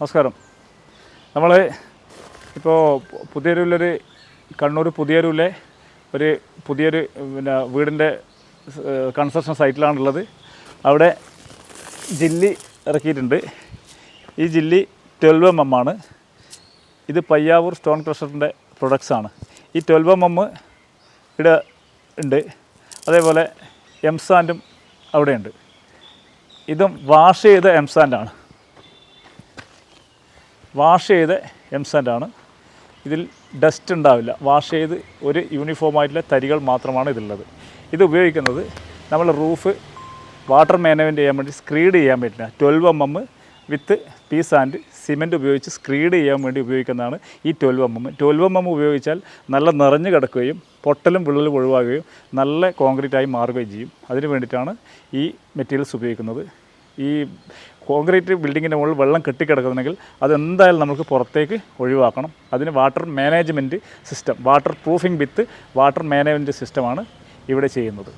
നമസ്കാരം. നമ്മൾ ഇപ്പോൾ പുതിയൊരു കണ്ണൂർ പുതിയൊരുവിലെ ഒരു പുതിയൊരു വീടിൻ്റെ കൺസ്ട്രക്ഷൻ സൈറ്റിലാണുള്ളത്. അവിടെ ജില്ലി ഇറക്കിയിട്ടുണ്ട്. ഈ ജില്ലി 12mm ആണ്. ഇത് പയ്യാവൂർ സ്റ്റോൺ ക്രഷറിൻ്റെ പ്രൊഡക്ട്സാണ്. ഈ 12mm ഇവിടെ ഉണ്ട്. അതേപോലെ എംസാൻഡും അവിടെയുണ്ട്. ഇതും വാഷ് ചെയ്ത എംസാൻഡാണ്. ഇതിൽ ഡസ്റ്റ് ഉണ്ടാവില്ല. വാഷ് ചെയ്ത് ഒരു യൂണിഫോമായിട്ടുള്ള തരികൾ മാത്രമാണ് ഇതിലുള്ളത്. ഇത് ഉപയോഗിക്കുന്നത് നമ്മൾ റൂഫ് വാട്ടർ മാനേജ്മെൻറ്റ് ചെയ്യാൻ വേണ്ടി സ്ക്രീഡ് ചെയ്യാൻ പറ്റില്ല. 12mm with piece and cement ഉപയോഗിച്ച് സ്ക്രീഡ് ചെയ്യാൻ വേണ്ടി ഉപയോഗിക്കുന്നതാണ് ഈ 12mm. 12mm ഉപയോഗിച്ചാൽ നല്ല നിറഞ്ഞു കിടക്കുകയും പൊട്ടലും വിള്ളലും ഒഴിവാകുകയും നല്ല കോൺക്രീറ്റായി മാറുകയും ചെയ്യും. അതിന് വേണ്ടിയിട്ടാണ് ഈ മെറ്റീരിയൽസ് ഉപയോഗിക്കുന്നത്. ഈ കോൺക്രീറ്റ് ബിൽഡിങ്ങിൻ്റെ മുകളിൽ വെള്ളം കെട്ടിക്കിടക്കുന്നുണ്ടെങ്കിൽ അതെന്തായാലും നമുക്ക് പുറത്തേക്ക് ഒഴിവാക്കണം. അതിന് water management system, water proofing with water management സിസ്റ്റമാണ് ഇവിടെ ചെയ്യുന്നത്.